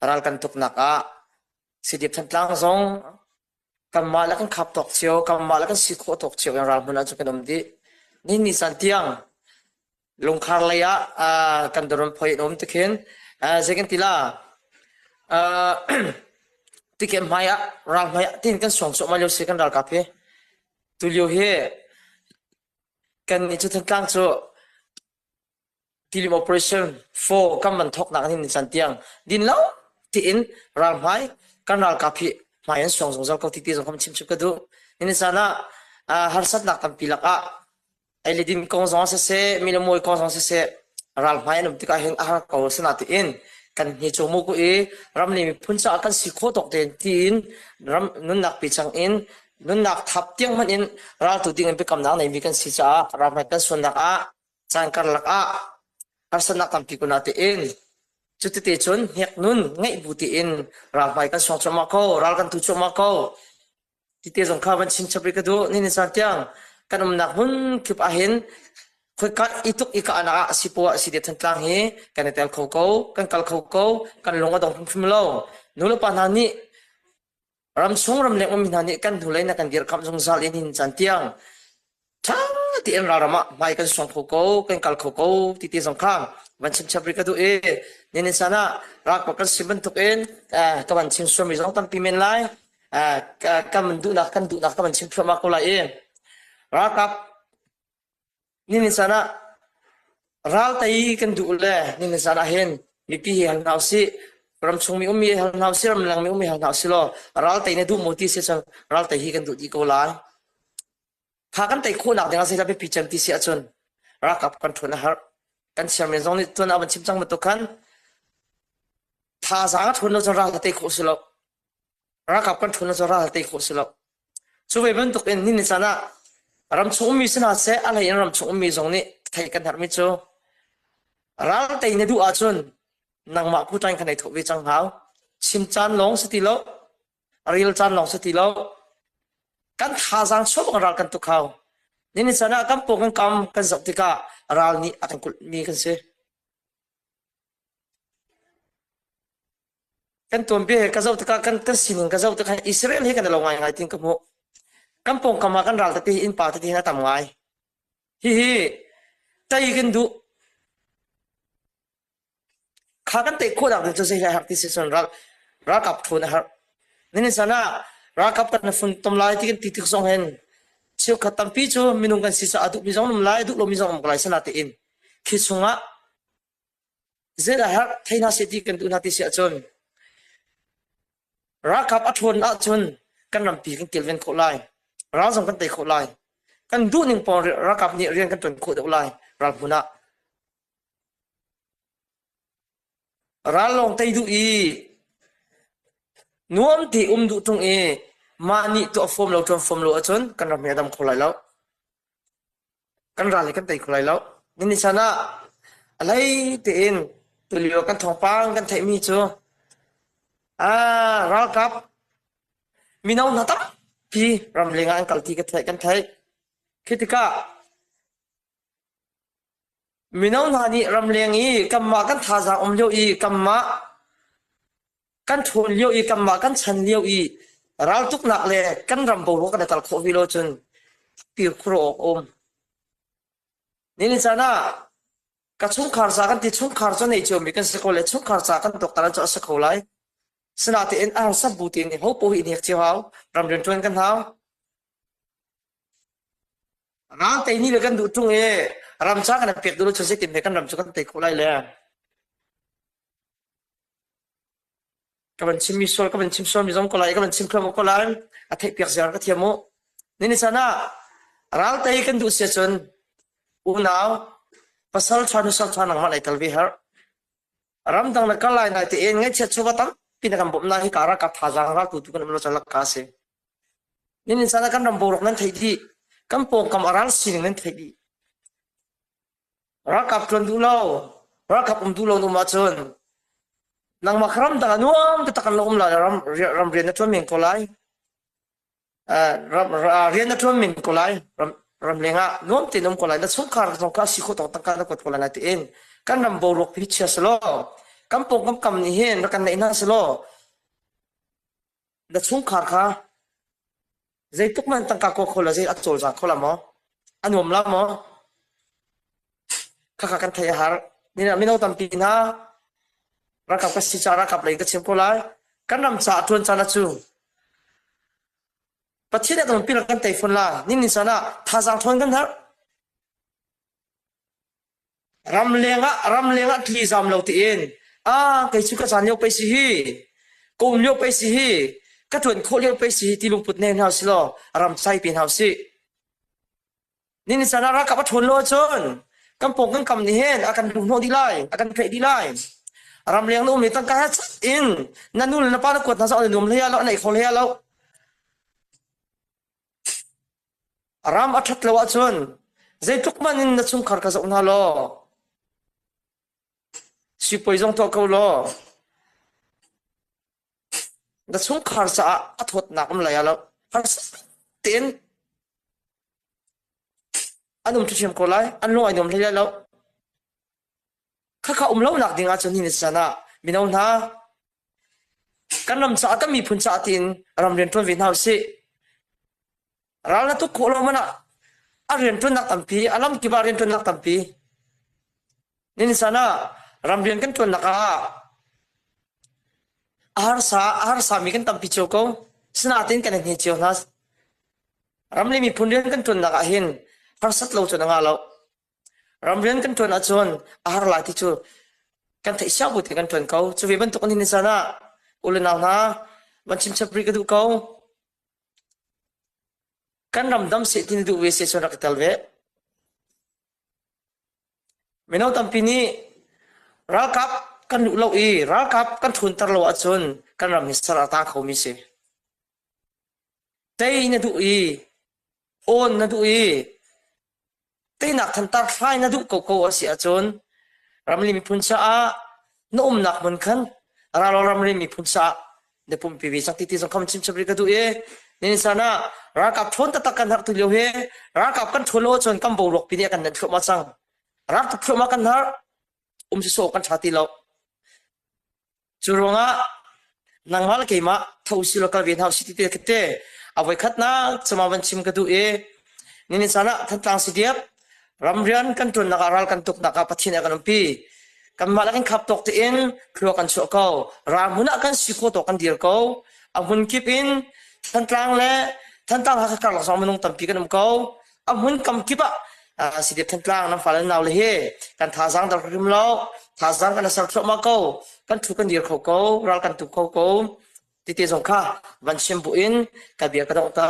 ral kan tuk naka sidip than tlang zong kamala kan khap tok chiao kamala kan sikho tok chiao yang ral huna chu kanom di ni san tiang lungkhar laya kan doron phoi nom tikhin second tila tikem maya ral maya tin kan song so malo second ral kape tulio he kan ni chu than tlang chu team operation 4 kan man thok nak ni san tiang din lo ti in ral mai kan ral kape mayan song song zal ko ti zong kam chim chim ka du ni sana har sat nak tam pilaka ai le din kong zong se mi lo moi kong zong se ral mai num ti ka heng a ko sana ti in kan hi chu mu ku e ram ni phun cha kan si kho tok ten tin ram nun nak pi chang in nun nak thap tiang man in ral tu ding pe kam na nei mi kan si cha ram mai kan sun nak a chan kar lak a har sat nak tam pi ku na ti in chuti te chun hek nun ngai buti in ral mai kan song chama ko ral kan tu chama ko ti te jong kha ban chin chapri ka du ni sa tiang kan nak hun kip ahin khoi ka ituk ika ana sipuwa si de tlang he kan tel kho ko kan kal kho ko kan longa dong phim lo nulo pa na ni ram sung ram le om na ni kan dhulai na kan dir kam jong zal in chan tiang thang ti en rama mai kan song kho ko kan kal kho ko ti te jong kham ban chim chapri ka du e ni sana rak pa kan siban tuk en ka ban chim so mi jong tam pi men lai ka man du na kan ka ban chim phama ko lai e rakap ni sana ral tai kan du le ni sana hen mi pi hal nau si ram chung mi umi hal nau si ram lang mi umi hal nau si lo ral tai ne du moti se chang ral tai hi kan du di ko lai pha kan tai kho nak dang se la pe pi cham ti si achon rakap kan thuna har kan siam me zong ni tun aban chim chang ma to kan tha za thun lo ral tai kho si lo rakap kan thuna zo ral tai kho si lo chu ve ban tuk en ni sana ram chung mi sina se ala yan ram chung mi zong ni thai kan har mi chu ral tai ne du a chun nang ma pu tang kan ai thok vi chang hau chim chan long se ti lo ril chan long se ti lo kan tha jang chop ral kan tu khau ni sana kam po kan kam kan zok ti ka ral ni akan kul mi kan se kan tuan be ka zau ta kan sin ka zau ta kan Israel he kan lo ngai ngai tin ka mo kampong kama kan ral tati in pa tati na tamngai hi tai kan du kha kan te kho dak chu se ha ti se son ral kap thun har ni sana ral kap kan fun tom lai ti kan ti ti song hen chiu khatam pi chu minung kan si sa adu mi jong num lai du lo mi jong lai sana ti in khi sunga zera har thaina se ti kan du na ti se chon ral kap athon a chun kan ram pi kan kelven kho lai ral jong kan te kho lai kan du ning por ra kap ni rian kan ton kho de lai ral huna ral long tai du i nuam ti du tung e ma ni to form lo form lo achon kan ram ya dam kho lai lo kan ral kan te kho lai lo ni sana alai te in tulio kan thong pang kan thai mi chu ral kap minau na ta pi ram lenga an kalti kan thai khitika minau na ni ram lengi kamma kan tha za om leo i kamma kan thon leo i kamma kan chan leo i ral tuk nak le kan ram bo kan tal kho vi lo chun pi kro om ni sana ka chung khar sa kan ti chung khar cho nei chu mi kan se ko le chung khar sa kan tok tala cho sa ko lai sana ti en ar sab butin ni ho po hi ni chi hau ram ren tuen kan hau ral tai ni le kan du tung e ram cha kan pek du chu se tin kan ram chu kan te ko lai le ka ban chim mi sol ka ban chim sol mi jong ko lai ka ban chim kham ko lai a thai pek jar ka thiamo ni sana ral tai kan du se chun u naw pasal chanu sal chanang ma lai talbi har ram dang na kalai na ti en ngai che chu ba tam pinakam bom na hi kara ka tha jang ra tu tu kan lo chalak ka se ni sana kan ram borok nan thai di kam pong kam aral sin nan thai di ra kap tron du lo ra kap du lo no ma chon nang makram da nuam ta kan lo la ram rian na thon min ko lai ram rian na thon min ko lai ram lenga nuam ti nom ko lai na chung khar ka si ko ta ka ko ko la na ti en kan ram borok pi che slo kampong kam ni hen kan nei na selo da chung khar kha zai tuk man tang ka ko khola zai achol za khola mo anom la mo kha kan thai har ni na mino tam pi na ra kap ka si cha ra kap lai ka chem ko lai kan nam cha thun cha na chu pathian kan pi kan tai phun la ni sana tha jang thon kan har ram lenga thli jam lo ti in kai chu ka san yo pe si hi kum yo pe si hi ka thun khol yo pe si ti lung put nen house lo ram sai pin house si ni sana ra ka pa thun lo chon kampong kan kam ni hen akan du no di lai akan khai di lai ram leng no mi tang ka in nanul na pa na kot na sa num le ya lo nai khol ya lo ram athat lo chon zai tuk man in na chung khar ka zo na lo si poizong to ko lo da chung khar sa athot na kam la ya lo har ten anum tu chem ko lai an lo ai dom le ya lo kha lo nak dinga chon ni sana minau na kanam sa ta mi phun cha tin ram ren ton vin hau si ral na tu ko lo mana a ren ton nak tampi alam ki ba ren ton nak tampi ni sana ram ren kan ton naka ahar sa mi kan tampi choko sna tin kan ni chio nas ram le mi phun ren kan ton naka hin har sat lo chon nga lo ram ren kan ton a chon ahar la ti chu kan thai sha bu ti kan ton kau chu ve ban to kan ni sana ulen na na ban chim chapri ka du kau kan ram dam se tin du we se chon rak talve menau tampi ni rakap kan lu lo i rakap kan thun tar lo achun kan ram ni sara ta khomi se tei na du i on na du i tei nak than tar phai na du ko asi achun ramli mi phun cha a no nak mun khan ra lo ramli mi phun cha de pum pi wi sak ti song kham chim chapri ka du e ni sana rakap thon ta kan har tu lo he rakap kan tholo chon kam bo rok pi ne kan nan thlo ma chang rak tu thlo ma kan har si so kan chati lo churonga nanghal ke ma thosi local vin house city te kete avoi khatna chamawan chim ka du e ni sana thantang sidiap ramrian kan tun nakaral kan tuk naka pathina kan pi kan malaking khap tok te in khlo kan so ko ramuna kan siko to kan dir ko amun kip in thantang le thantang ha ka la samanung tampi kan ko amun kam kipa sidip thantang nam falan naw le he kan thazang dar rim lo thazang kan sar thok ma ko kan thu kan dir ko ral kan tu ko ti ti jong kha ban sim bu in ka bia ka dong ta